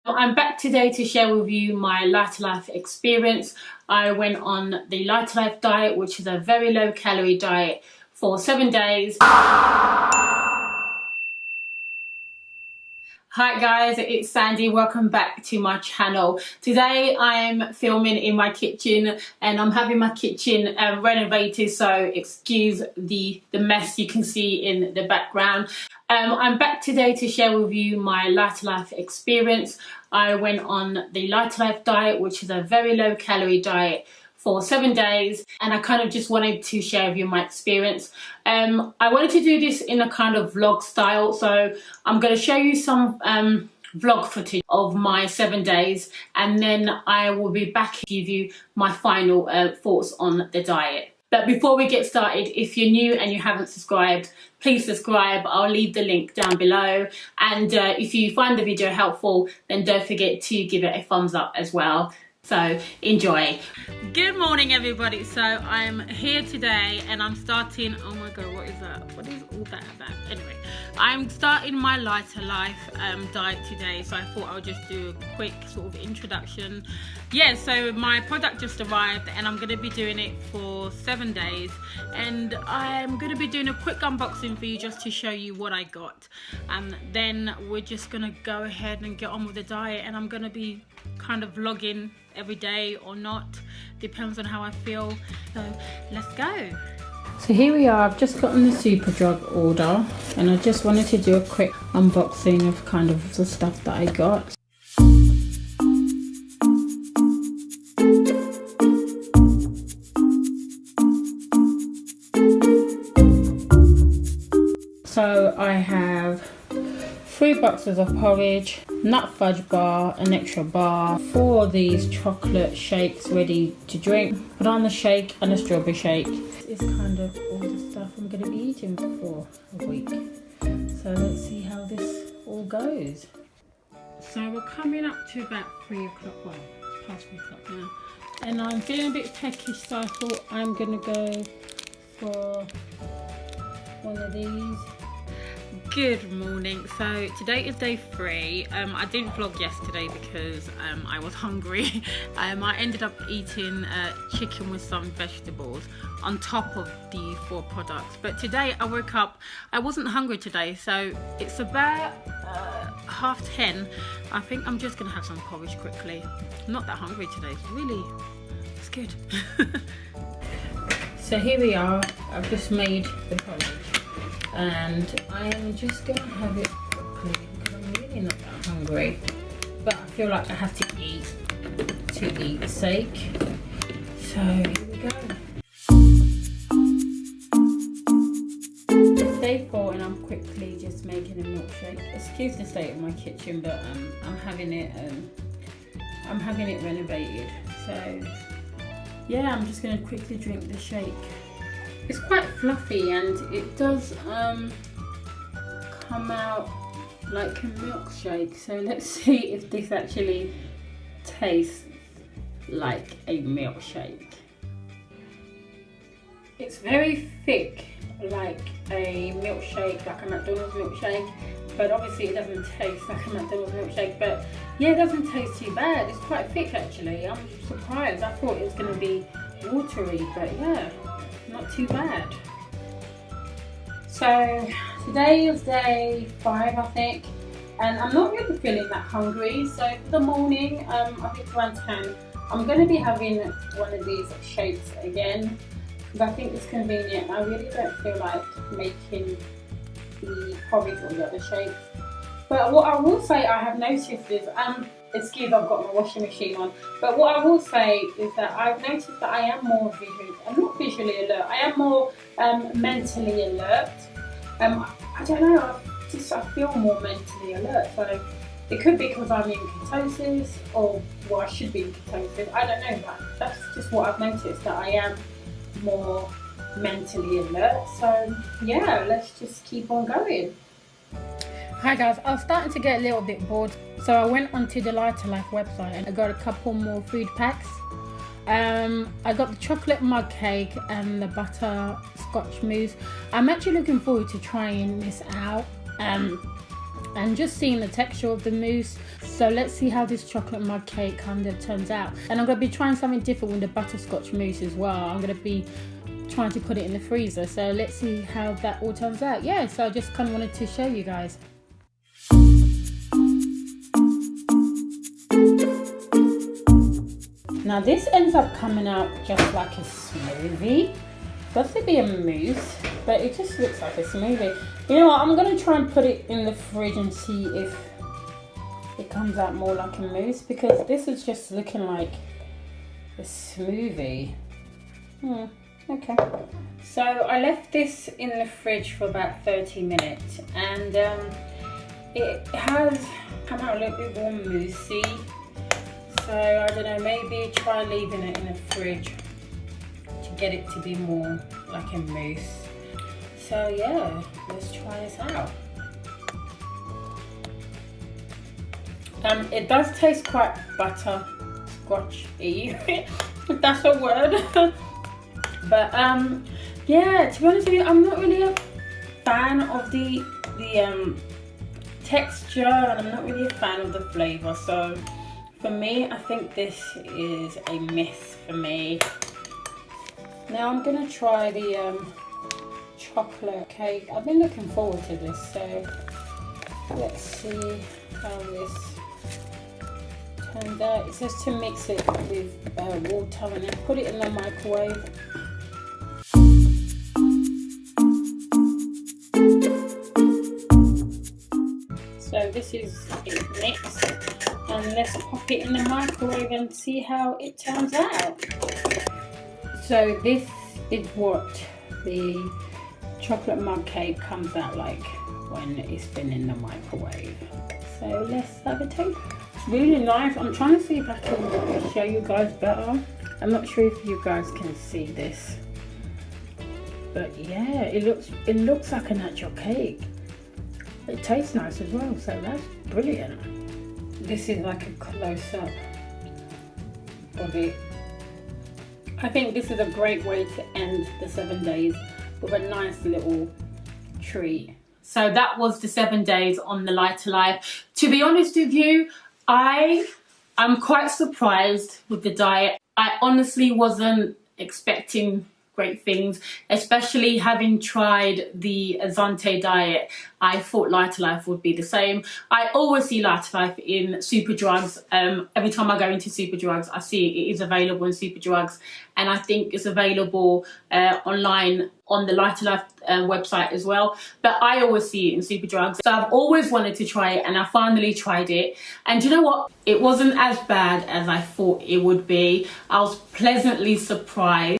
I'm back today to share with you my Lighterlife experience. I went on the Lighterlife Diet, which is a very low calorie diet for 7 days. Hi guys, it's Sandy. Welcome back to my channel. Today I'm filming in my kitchen and I'm having my kitchen renovated, so excuse the mess you can see in the background. I'm back today to share with you my Lighterlife experience. I went on the Lighterlife Diet, which is a very low calorie diet for 7 days, and I kind of just wanted to share with you my experience. I wanted to do this in a kind of vlog style, so I'm going to show you some vlog footage of my 7 days, and then I will be back to give you my final thoughts on the diet. But before we get started, if you're new and you haven't subscribed, please subscribe. I'll leave the link down below, and if you find the video helpful, then don't forget to give it a thumbs up as well. So enjoy. Good morning everybody. So I'm here today and I'm starting, oh my god, what is that? What is all that about? Anyway, I'm starting my Lighterlife diet today, so I thought I would just do a quick sort of introduction. Yeah, so my product just arrived and I'm going to be doing it for 7 days, and I'm going to be doing a quick unboxing for you just to show you what I got, and then we're just going to go ahead and get on with the diet, and I'm going to be kind of vlogging every day or not, depends on how I feel. So let's go. So here we are. I've just gotten the Superdrug order and I just wanted to do a quick unboxing of kind of the stuff that I got. So I have 3 boxes of porridge, nut fudge bar, an extra bar, 4 of these chocolate shakes ready to drink, banana shake and a strawberry shake. This is kind of all the stuff I'm going to be eating for a week. So let's see how this all goes. So we're coming up to about 3 o'clock, well, it's past 3 o'clock now. And I'm feeling a bit peckish, so I thought I'm going to go for one of these. Good morning. So today is day 3. I didn't vlog yesterday because I was hungry. I ended up eating chicken with some vegetables on top of the 4 products, but today I woke up, I wasn't hungry today, so it's about 10:30. I think I'm just gonna have some porridge quickly. I'm not that hungry today. It's good. So here we are. I've just made the porridge and I am just going to have it quickly because I'm really not that hungry, but I feel like I have to eat sake. So here we go. It's day 4 and I'm quickly just making a milkshake. Excuse the state of my kitchen, but I'm having it renovated. So yeah, I'm just going to quickly drink the shake. It's quite fluffy and it does come out like a milkshake. So let's see if this actually tastes like a milkshake. It's very thick, like a milkshake, like a McDonald's milkshake, but obviously it doesn't taste like a McDonald's milkshake. But yeah, it doesn't taste too bad. It's quite thick actually. I'm surprised. I thought it was going to be watery, but yeah, not too bad. So today is day 5, I think, and I'm not really feeling that hungry. So for the morning, I think around 10, I'm going to be having one of these shakes again because I think it's convenient. I really don't feel like making the porridge or the other shakes. But what I will say I have noticed is, excuse, I've got my washing machine on, but what I will say is that I've noticed that I am more not visually alert, I am more mentally alert. I don't know, I feel more mentally alert, so it could be because I'm in ketosis, or well, I should be in ketosis, I don't know, but that's just what I've noticed, that I am more mentally alert. So yeah, let's just keep on going. Hi guys, I was starting to get a little bit bored, so I went onto the Lighterlife website and I got a couple more food packs. I got the chocolate mug cake and the butterscotch mousse. I'm actually looking forward to trying this out and just seeing the texture of the mousse. So let's see how this chocolate mug cake kind of turns out. And I'm going to be trying something different with the butterscotch mousse as well. I'm going to be trying to put it in the freezer. So let's see how that all turns out. Yeah, so I just kind of wanted to show you guys. Now this ends up coming out just like a smoothie. Supposed to be a mousse, but it just looks like a smoothie. You know what, I'm going to try and put it in the fridge and see if it comes out more like a mousse, because this is just looking like a smoothie. Okay. So I left this in the fridge for about 30 minutes and it has come out a little bit more moussey. So I don't know, maybe try leaving it in the fridge to get it to be more like a mousse. So yeah, let's try this out. It does taste quite butterscotchy, if that's a word. But yeah, to be honest with you, I'm not really a fan of the texture, and I'm not really a fan of the flavour. So for me, I think this is a miss for me. Now I'm gonna try the chocolate cake. I've been looking forward to this, so let's see how this turns out. It says to mix it with water and then put it in the microwave. So this is it mixed, and let's pop it in the microwave and see how it turns out. So this is what the chocolate mug cake comes out like when it's been in the microwave. So let's have a taste. It's really nice. I'm trying to see if I can show you guys better. I'm not sure if you guys can see this, but yeah, it looks like an actual cake. It tastes nice as well, so that's brilliant. This is like a close-up of it. I think this is a great way to end the 7 days with a nice little treat. So that was the 7 days on the Lighter Life. To be honest with you, I'm quite surprised with the diet. I honestly wasn't expecting great things, especially having tried the Sande diet. I thought Lighter Life would be the same. I always see Lighter Life in Superdrugs. Every time I go into Superdrugs, I see it is available in Superdrugs, and I think it's available online on the Lighter Life website as well. But I always see it in Superdrugs. So I've always wanted to try it, and I finally tried it. And you know what? It wasn't as bad as I thought it would be. I was pleasantly surprised.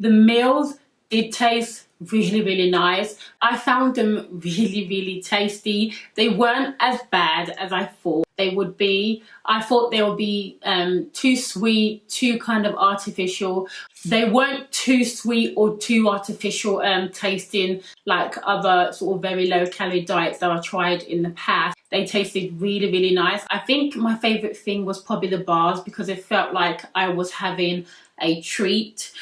The meals did taste really, really nice. I found them really, really tasty. They weren't as bad as I thought they would be. I thought they would be too sweet, too kind of artificial. They weren't too sweet or too artificial tasting like other sort of very low calorie diets that I tried in the past. They tasted really, really nice. I think my favourite thing was probably the bars, because it felt like I was having a treat,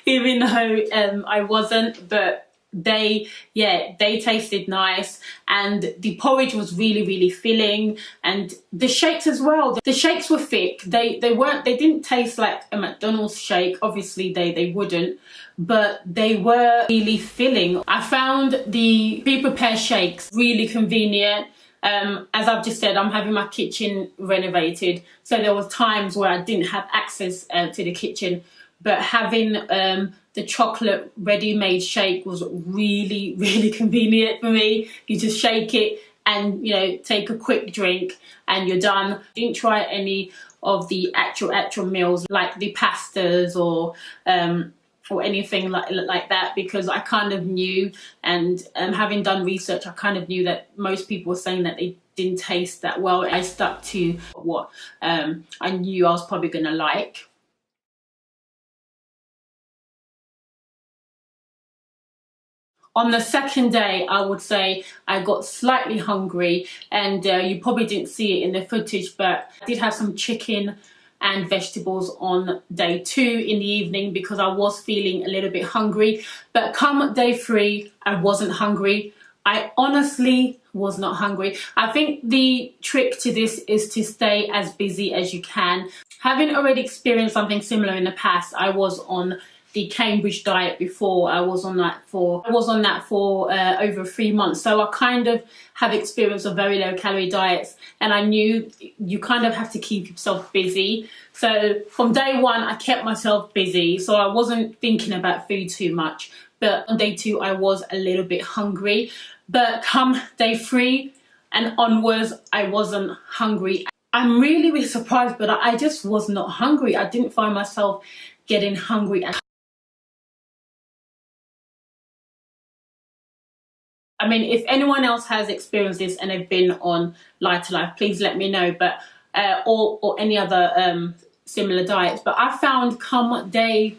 even though I wasn't, but they tasted nice, and the porridge was really, really filling, and the shakes as well. The shakes were thick. They didn't taste like a McDonald's shake. Obviously they wouldn't, but they were really filling. I found the pre-prepared shakes really convenient. As I've just said, I'm having my kitchen renovated, so there was times where I didn't have access to the kitchen, but having the chocolate ready-made shake was really, really convenient for me. You just shake it and, you know, take a quick drink and you're done. Didn't try any of the actual meals like the pastas or anything like that, because I kind of knew, and having done research, I kind of knew that most people were saying that they didn't taste that well. I stuck to what I knew I was probably gonna like. On the second day, I would say I got slightly hungry, and you probably didn't see it in the footage, but I did have some chicken and vegetables on day 2 in the evening because I was feeling a little bit hungry. But come day 3, I wasn't hungry. I honestly was not hungry. I think the trick to this is to stay as busy as you can. Having already experienced something similar in the past, I was on the Cambridge diet before. I was on that for over 3 months. So I kind of have experience of very low calorie diets, and I knew you kind of have to keep yourself busy. So from day 1, I kept myself busy. So I wasn't thinking about food too much. But on day 2, I was a little bit hungry. But come day 3 and onwards, I wasn't hungry. I'm really, really surprised, but I just was not hungry. I didn't find myself getting hungry. I mean, if anyone else has experienced this and they've been on Lighterlife, please let me know. But or any other similar diets. But I found come day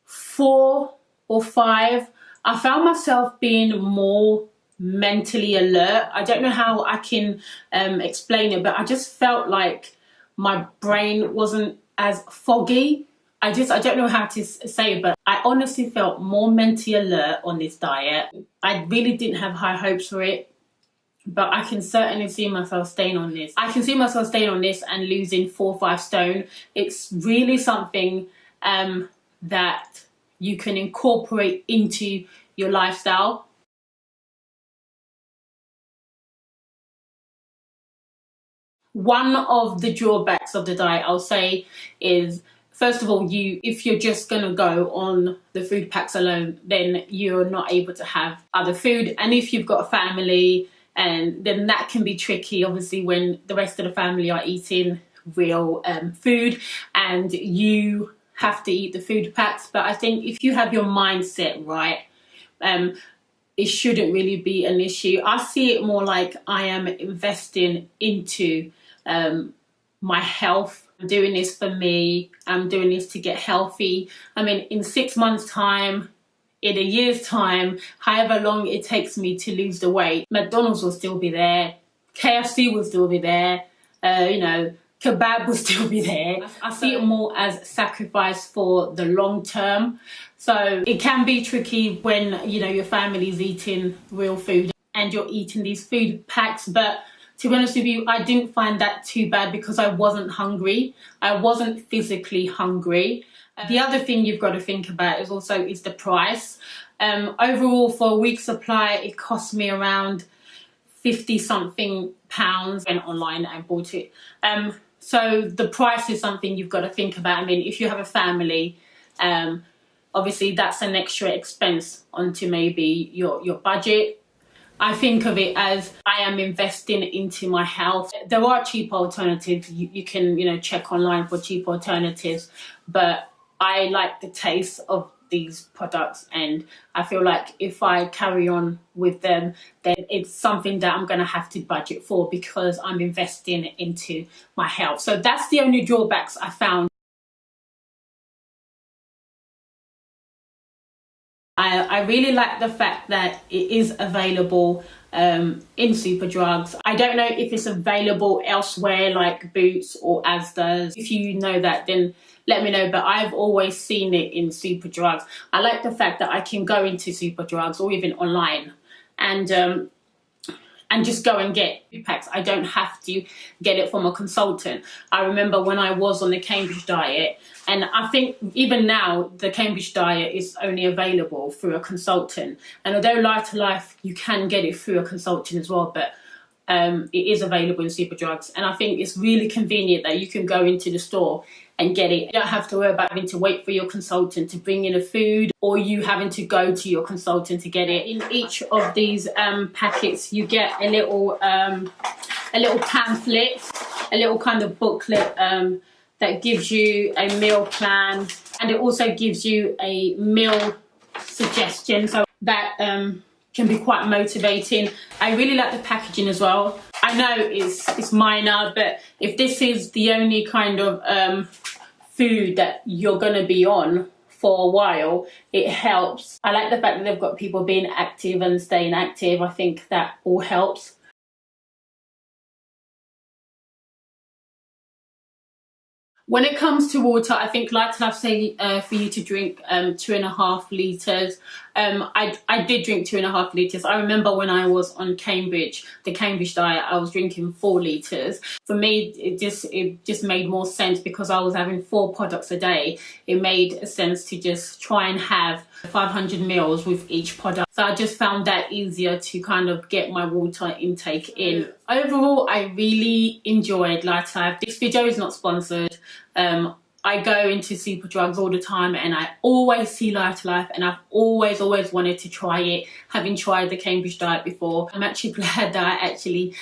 4 or 5, I found myself being more mentally alert. I don't know how I can explain it, but I just felt like my brain wasn't as foggy. I don't know how to say it, but I honestly felt more mentally alert on this diet. I really didn't have high hopes for it, but I can certainly see myself staying on this. I can see myself staying on this and losing 4 or 5 stone. It's really something that you can incorporate into your lifestyle. One of the drawbacks of the diet, I'll say, is first of all, if you're just gonna go on the food packs alone, then you're not able to have other food. And if you've got a family, and then that can be tricky, obviously, when the rest of the family are eating real food and you have to eat the food packs. But I think if you have your mindset right, it shouldn't really be an issue. I see it more like I am investing into my health. I'm doing this for me. I'm doing this to get healthy. I mean, in 6 months' time, in a year's time, however long it takes me to lose the weight, McDonald's will still be there, KFC will still be there, kebab will still be there. I see it more as sacrifice for the long term. So it can be tricky when, your family's eating real food and you're eating these food packs. But to be honest with you, I didn't find that too bad because I wasn't hungry. I wasn't physically hungry. The other thing you've got to think about is the price. Overall, for a week's supply, it cost me around 50 something pounds. Went online and bought it. So the price is something you've got to think about. I mean, if you have a family, obviously that's an extra expense onto maybe your budget. I think of it as I am investing into my health. There are cheap alternatives. You can, check online for cheap alternatives, but I like the taste of these products, and I feel like if I carry on with them, then it's something that I'm going to have to budget for because I'm investing into my health. So that's the only drawbacks I found. I really like the fact that it is available in Superdrugs. I don't know if it's available elsewhere like Boots or Asda's. If you know that, then let me know, but I've always seen it in Superdrugs. I like the fact that I can go into Superdrugs or even online and just go and get food packs. I don't have to get it from a consultant. I remember when I was on the Cambridge diet, and I think even now the Cambridge diet is only available through a consultant. And although Lighterlife, you can get it through a consultant as well, but it is available in Superdrugs. And I think it's really convenient that you can go into the store and get it. You don't have to worry about having to wait for your consultant to bring in the food or you having to go to your consultant to get it. In each of these packets, you get a little pamphlet, a little kind of booklet that gives you a meal plan, and it also gives you a meal suggestion. So that can be quite motivating. I really like the packaging as well. I know it's minor, but if this is the only kind of food that you're going to be on for a while, it helps. I like the fact that they've got people being active and staying active. I think that all helps. When it comes to water, I think Lighterlife say for you to drink 2.5 litres. I did drink 2.5 litres. I remember when I was on Cambridge, the Cambridge diet, I was drinking 4 litres. For me, it just made more sense because I was having 4 products a day. It made sense to just try and have 500 mils with each product. So I just found that easier to kind of get my water intake in. Overall, I really enjoyed Lighterlife. This video is not sponsored. I go into Superdrugs all the time and I always see Lighterlife, and I've always wanted to try it, having tried the Cambridge diet before. I'm actually glad that I actually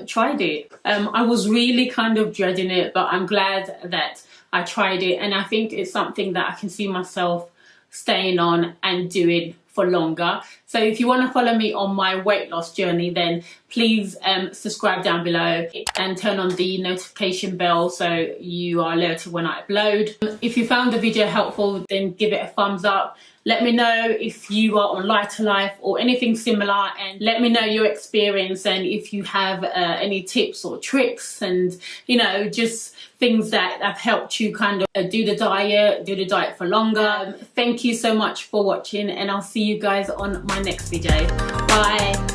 tried it. I was really kind of dreading it, but I'm glad that I tried it, and I think it's something that I can see myself staying on and doing for longer. So if you want to follow me on my weight loss journey, then please subscribe down below and turn on the notification bell so you are alerted when I upload. If you found the video helpful, then give it a thumbs up. Let me know if you are on Lighterlife or anything similar, and let me know your experience and if you have any tips or tricks, and you know, just things that have helped you kind of do the diet for longer. Thank you so much for watching, and I'll see you guys on my next video. Bye.